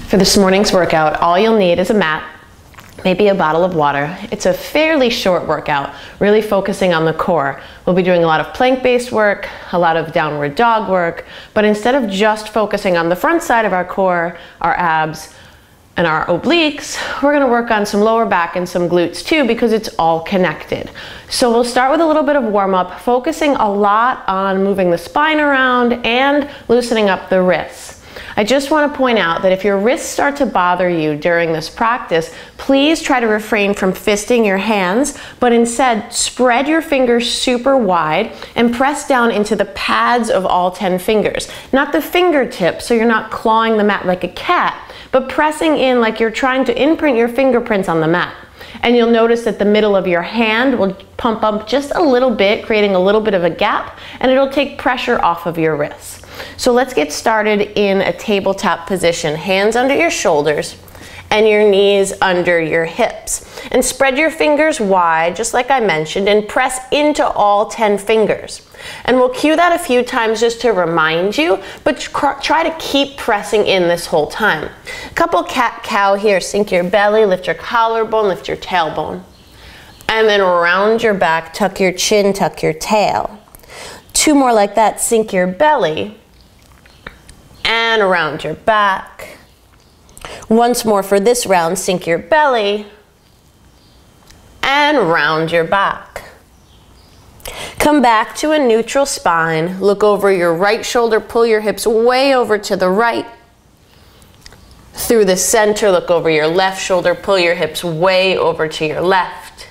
For this morning's workout, all you'll need is a mat, maybe a bottle of water. It's a fairly short workout, really focusing on the core. We'll be doing a lot of plank-based work, a lot of downward dog work, but instead of just focusing on the front side of our core, our abs, and our obliques, we're gonna work on some lower back and some glutes too, because it's all connected. So we'll start with a little bit of warm-up, focusing a lot on moving the spine around and loosening up the wrists. I just want to point out that if your wrists start to bother you during this practice, please try to refrain from fisting your hands, but instead spread your fingers super wide and press down into the pads of all 10 fingers. Not the fingertips, so you're not clawing the mat like a cat, but pressing in like you're trying to imprint your fingerprints on the mat. And you'll notice that the middle of your hand will pump up just a little bit, creating a little bit of a gap, and it'll take pressure off of your wrists. So let's get started in a tabletop position. Hands under your shoulders and your knees under your hips. And spread your fingers wide, just like I mentioned, and press into all 10 fingers. And we'll cue that a few times just to remind you, but try to keep pressing in this whole time. A couple cat-cow here. Sink your belly, lift your collarbone, lift your tailbone. And then round your back, tuck your chin, tuck your tail. 2 more like that. Sink your belly and round your back. Once more for this round, sink your belly and round your back. Come back to a neutral spine. Look over your right shoulder, pull your hips way over to the right. Through the center, look over your left shoulder, pull your hips way over to your left.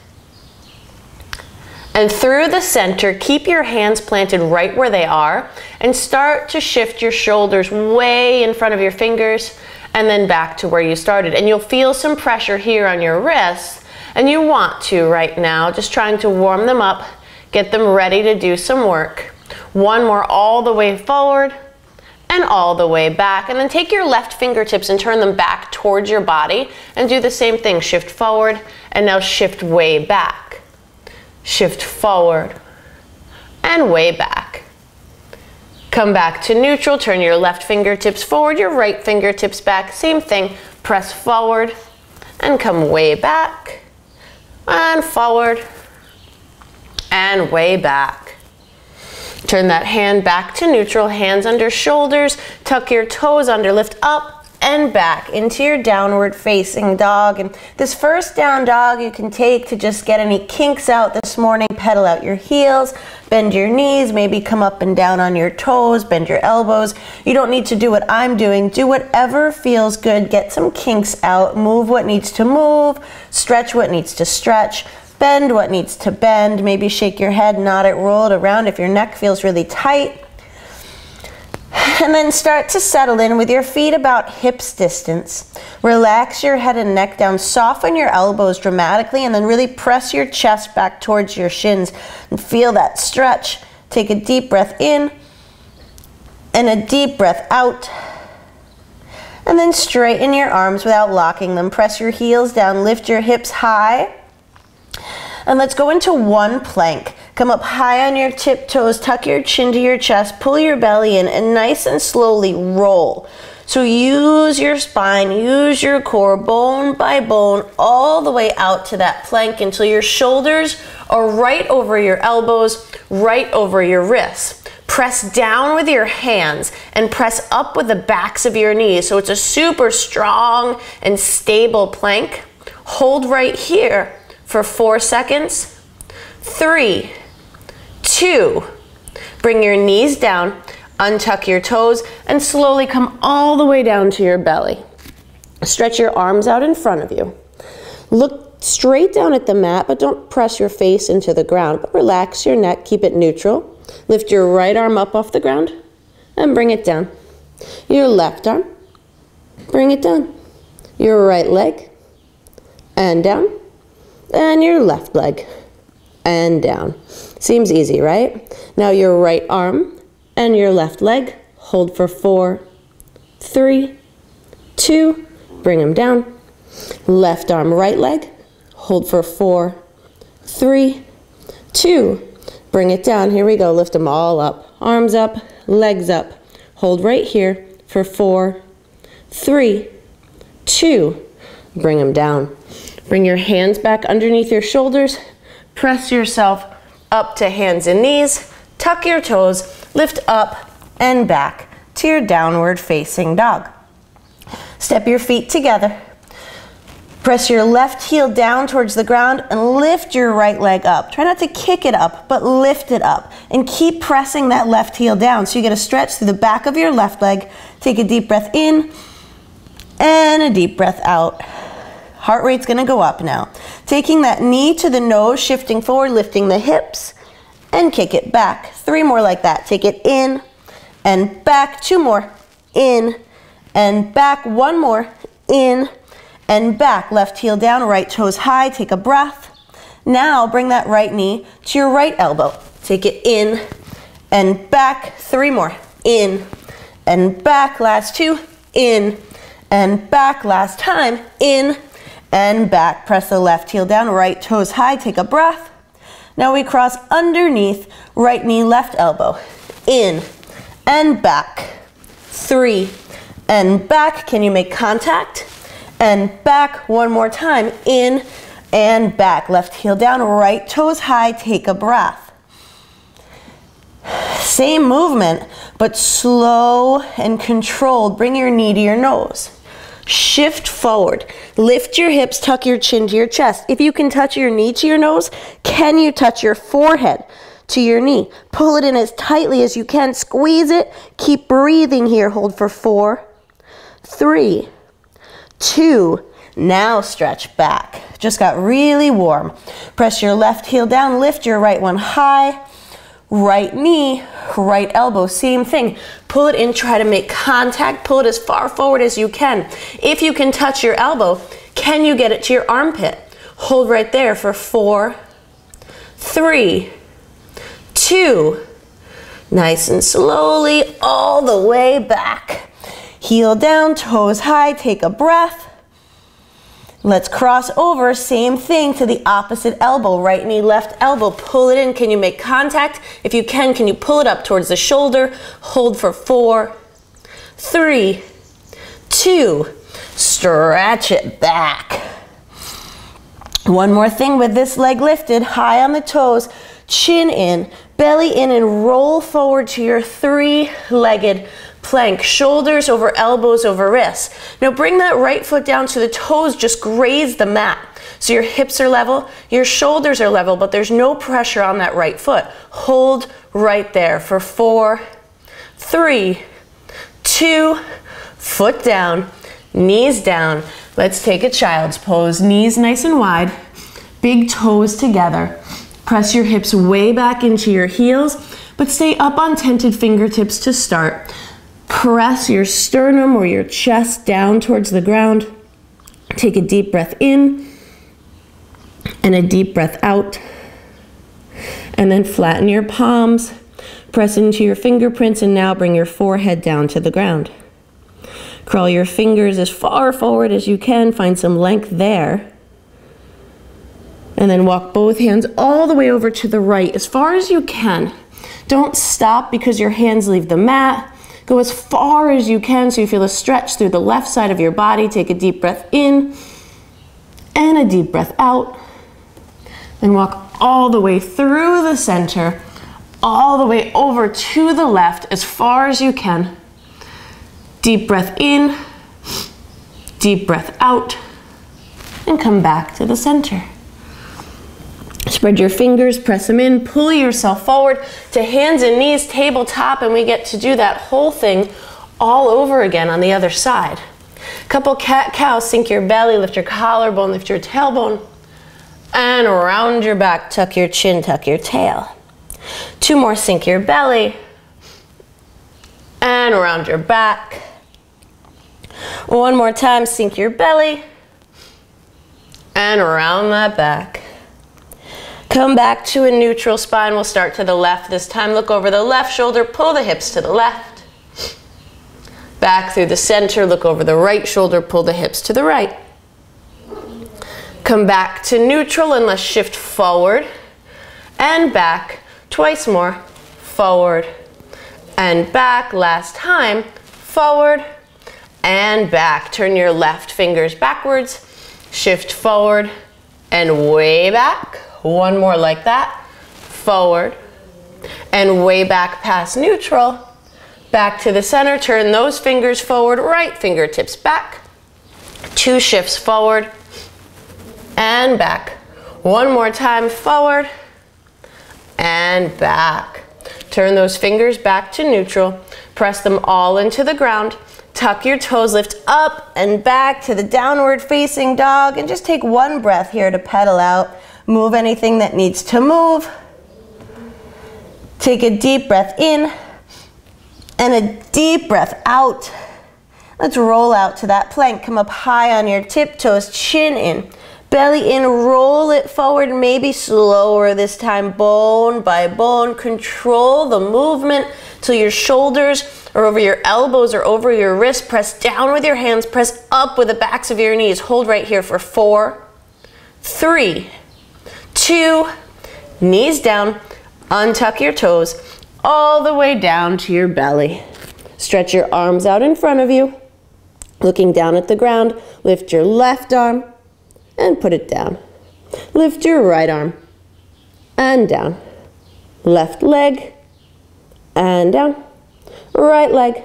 And through the center, keep your hands planted right where they are and start to shift your shoulders way in front of your fingers and then back to where you started. And you'll feel some pressure here on your wrists, and you want to right now, just trying to warm them up, get them ready to do some work. 1 more all the way forward and all the way back. And then take your left fingertips and turn them back towards your body and do the same thing. Shift forward and now shift way back. Shift forward and way back. Come back to neutral, turn your left fingertips forward, your right fingertips back, same thing. Press forward and come way back and forward and way back. Turn that hand back to neutral, hands under shoulders, tuck your toes under, lift up and back into your downward facing dog. And this first down dog you can take to just get any kinks out this morning. Pedal out your heels, bend your knees, maybe come up and down on your toes, bend your elbows. You don't need to do what I'm doing. Do whatever feels good. Get some kinks out, move what needs to move, stretch what needs to stretch, bend what needs to bend. Maybe shake your head, nod it, roll it around if your neck feels really tight. And then start to settle in with your feet about hips distance. Relax your head and neck down, soften your elbows dramatically, and then really press your chest back towards your shins and feel that stretch. Take a deep breath in and a deep breath out. And then straighten your arms without locking them. Press your heels down, lift your hips high. And let's go into 1 plank. Come up high on your tiptoes, tuck your chin to your chest, pull your belly in, and nice and slowly roll. So use your spine, use your core, bone by bone, all the way out to that plank until your shoulders are right over your elbows, right over your wrists. Press down with your hands and press up with the backs of your knees. So it's a super strong and stable plank. Hold right here for 4 seconds. 3, 2, bring your knees down, untuck your toes, and slowly come all the way down to your belly. Stretch your arms out in front of you. Look straight down at the mat, but don't press your face into the ground, but relax your neck, keep it neutral. Lift your right arm up off the ground and bring it down. Your left arm, bring it down. Your right leg and down, and your left leg and down. Seems easy, right? Now your right arm and your left leg, hold for 4, 3, 2, bring them down. Left arm, right leg, hold for 4, 3, 2, bring it down. Here we go, lift them all up. Arms up, legs up. hold right here for 4, 3, 2, bring them down. Bring your hands back underneath your shoulders, press yourself up to hands and knees, tuck your toes, lift up and back to your downward facing dog. Step your feet together. Press your left heel down towards the ground and lift your right leg up. Try not to kick it up, but lift it up. And keep pressing that left heel down so you get a stretch through the back of your left leg. Take a deep breath in and a deep breath out. Heart rate's gonna go up now. Taking that knee to the nose, shifting forward, lifting the hips, and kick it back. 3 more like that. Take it in and back. 2 more. In and back. 1 more. In and back. Left heel down, right toes high. Take a breath. Now bring that right knee to your right elbow. Take it in and back. 3 more. In and back. Last 2. In and back. Last time. In and back. Press the left heel down, right toes high. Take a breath. Now we cross underneath, right knee, left elbow. In and back. 3 and back. Can you make contact? And back. 1 more time. In and back. Left heel down, right toes high. Take a breath. Same movement, but slow and controlled. Bring your knee to your nose. Shift forward. Lift your hips, tuck your chin to your chest. If you can touch your knee to your nose, can you touch your forehead to your knee? Pull it in as tightly as you can. Squeeze it. Keep breathing here. Hold for 4, 3, 2. Now stretch back. Just got really warm. Press your left heel down. Lift your right one high. Right knee, right elbow, same thing. Pull it in, try to make contact. Pull it as far forward as you can. If you can touch your elbow, can you get it to your armpit? Hold right there for 4, 3, 2. Nice and slowly all the way back. Heel down, toes high, take a breath. Let's cross over, same thing to the opposite elbow, right knee, left elbow. Pull it in. Can you make contact? If you can you pull it up towards the shoulder? Hold for 4, 3, 2. Stretch it back. One more thing with this leg lifted, high on the toes, chin in, belly in, and roll forward to your 3-legged plank. Shoulders over elbows over wrists. Now bring that right foot down so the toes just graze the mat. So your hips are level, your shoulders are level, but there's no pressure on that right foot. Hold right there for 4, 3, 2, foot down, knees down. Let's take a child's pose. Knees nice and wide, big toes together. Press your hips way back into your heels, but stay up on tented fingertips to start. Press your sternum or your chest down towards the ground. Take a deep breath in and a deep breath out. And then flatten your palms. Press into your fingerprints and now bring your forehead down to the ground. Crawl your fingers as far forward as you can. Find some length there. And then walk both hands all the way over to the right as far as you can. Don't stop because your hands leave the mat. Go as far as you can so you feel a stretch through the left side of your body. Take a deep breath in and a deep breath out. Then walk all the way through the center, all the way over to the left as far as you can. Deep breath in, deep breath out, and come back to the center. Spread your fingers, press them in, pull yourself forward to hands and knees, tabletop, and we get to do that whole thing all over again on the other side. Couple cat-cow, sink your belly, lift your collarbone, lift your tailbone, and round your back, tuck your chin, tuck your tail. 2 more, sink your belly, and round your back. 1 more time, sink your belly, and round that back. Come back to a neutral spine. We'll start to the left this time. Look over the left shoulder, pull the hips to the left. Back through the center, look over the right shoulder, pull the hips to the right. Come back to neutral and let's shift forward and back. Twice more. Forward and back. Last time, forward and back. Turn your left fingers backwards, shift forward and way back. One more like that, forward and way back past neutral. Back to the center, turn those fingers forward, right fingertips back. 2 shifts forward and back. One more time, forward and back. Turn those fingers back to neutral. Press them all into the ground. Tuck your toes, lift up and back to the downward facing dog, and just take one breath here to pedal out. Move anything that needs to move. Take a deep breath in and a deep breath out. Let's roll out to that plank. Come up high on your tiptoes, chin in, belly in, roll it forward, maybe slower this time, bone by bone. Control the movement till your shoulders are over your elbows or over your wrists. Press down with your hands, press up with the backs of your knees. Hold right here for 4, 3, 2, knees down, untuck your toes all the way down to your belly. Stretch your arms out in front of you, looking down at the ground. Lift your left arm and put it down. Lift your right arm and down. Left leg and down. Right leg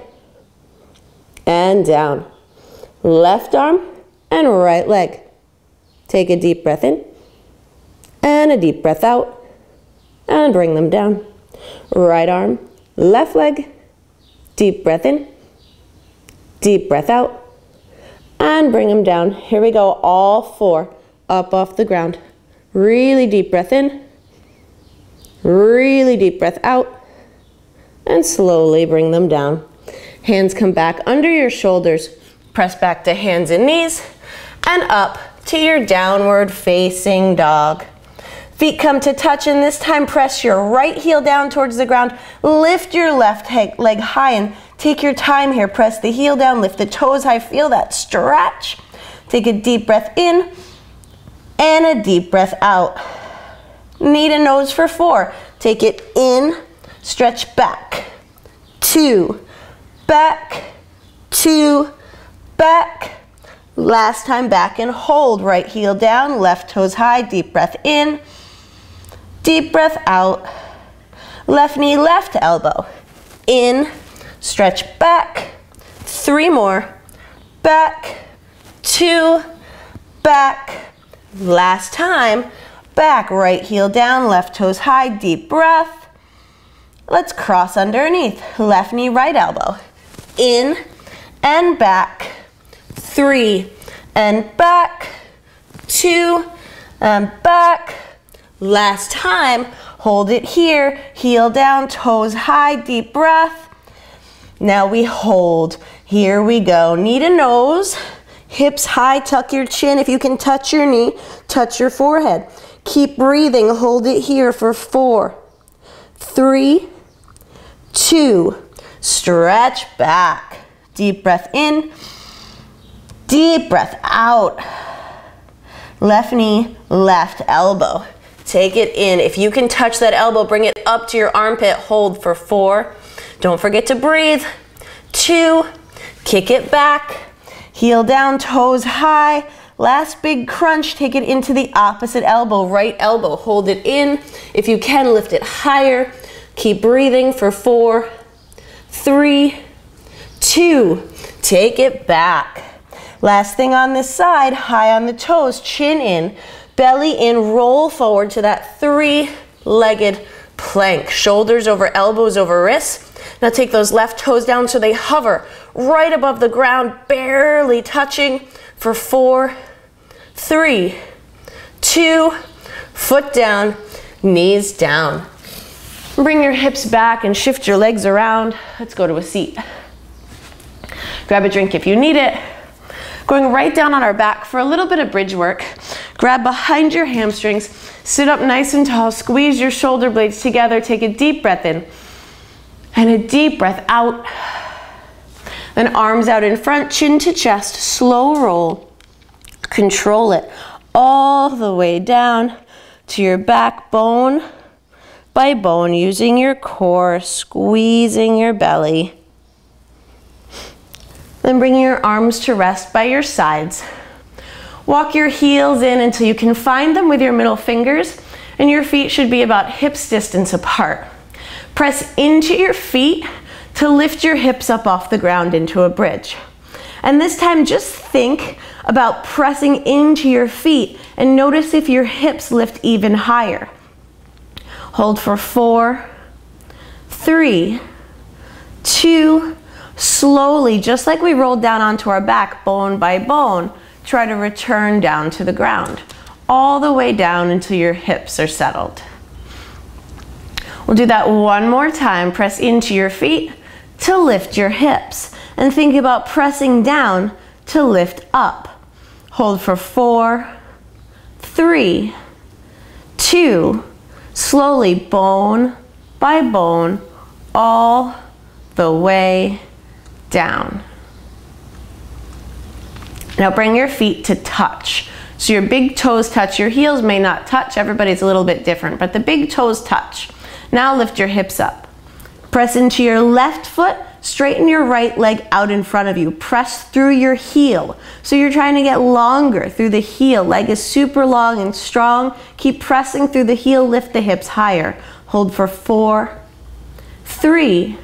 and down. Left arm and right leg. Take a deep breath in and a deep breath out and bring them down. Right arm, left leg, deep breath in, deep breath out, and bring them down. Here we go, all 4 up off the ground. Really deep breath in, really deep breath out, and slowly bring them down. Hands come back under your shoulders. Press back to hands and knees, and up to your downward facing dog. Feet come to touch, and this time press your right heel down towards the ground. Lift your left leg high and take your time here. Press the heel down, lift the toes high, feel that stretch. Take a deep breath in and a deep breath out. Knee to nose for 4. Take it in, stretch back, 2, back, 2, back. Last time, back and hold. Right heel down, left toes high, deep breath in, deep breath out. Left knee, left elbow. In, stretch back. 3 more. Back, 2, back. Last time, back. Right heel down, left toes high, deep breath. Let's cross underneath. Left knee, right elbow. In and back. 3 and back. 2 and back. Last time, hold it here, heel down, toes high, deep breath. Now we hold. Here we go. Knee to nose, hips high, tuck your chin. If you can touch your knee, touch your forehead. Keep breathing. Hold it here for 4, 3, 2. Stretch back. Deep breath in, deep breath out. Left knee, left elbow. Take it in. If you can touch that elbow, bring it up to your armpit. Hold for 4. Don't forget to breathe. 2. Kick it back. Heel down, toes high. Last big crunch. Take it into the opposite elbow. Right elbow. Hold it in. If you can, lift it higher. Keep breathing for 4, 3, 2. Take it back. Last thing on this side. High on the toes. Chin in. Belly in, roll forward to that 3-legged plank. Shoulders over elbows over wrists. Now take those left toes down so they hover right above the ground, barely touching for 4, 3, 2, foot down, knees down. Bring your hips back and shift your legs around. Let's go to a seat. Grab a drink if you need it. Going right down on our back for a little bit of bridge work. Grab behind your hamstrings, sit up nice and tall, squeeze your shoulder blades together, take a deep breath in and a deep breath out. Then arms out in front, chin to chest, slow roll. Control it all the way down to your backbone, by bone, using your core, squeezing your belly. Then bring your arms to rest by your sides. Walk your heels in until you can find them with your middle fingers, and your feet should be about hips distance apart. Press into your feet to lift your hips up off the ground into a bridge. And this time just think about pressing into your feet and notice if your hips lift even higher. Hold for 4, 3, 2, slowly, just like we rolled down onto our back, bone by bone, try to return down to the ground, all the way down until your hips are settled. We'll do that one more time. Press into your feet to lift your hips, and think about pressing down to lift up. Hold for 4, 3, 2, slowly, bone by bone, all the way down. Now bring your feet to touch. So your big toes touch, your heels may not touch, everybody's a little bit different, but the big toes touch. Now lift your hips up. Press into your left foot, straighten your right leg out in front of you. Press through your heel. So you're trying to get longer through the heel. Leg is super long and strong. Keep pressing through the heel, lift the hips higher. Hold for 4, 3,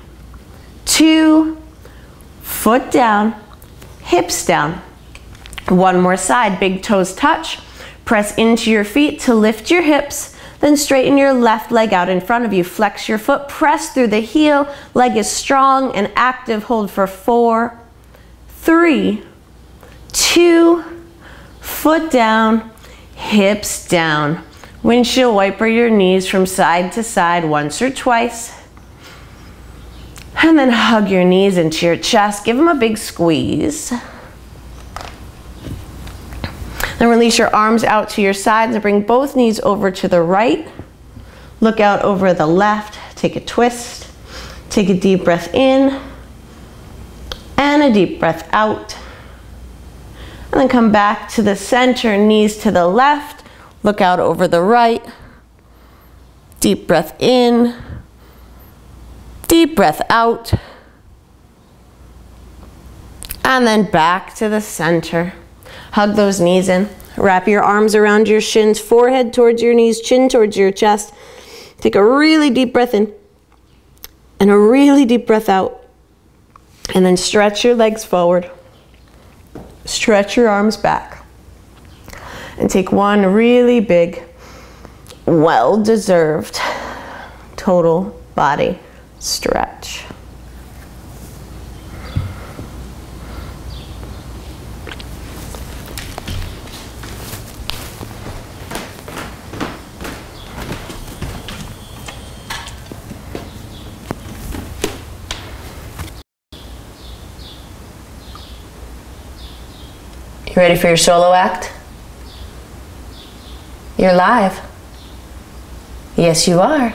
2, foot down, hips down. One more side, big toes touch. Press into your feet to lift your hips. Then straighten your left leg out in front of you. Flex your foot, press through the heel. Leg is strong and active. Hold for 4, 3, 2, foot down, hips down. Windshield wiper your knees from side to side once or twice. And then hug your knees into your chest. Give them a big squeeze. Then release your arms out to your sides and bring both knees over to the right. Look out over the left. Take a twist. Take a deep breath in and a deep breath out. And then come back to the center, knees to the left. Look out over the right. Deep breath in. Deep breath out. And then back to the center. Hug those knees in. Wrap your arms around your shins, forehead towards your knees, chin towards your chest. Take a really deep breath in and a really deep breath out. And then stretch your legs forward. Stretch your arms back. And take one really big, well-deserved total body stretch. You ready for your solo act? You're live. Yes, you are.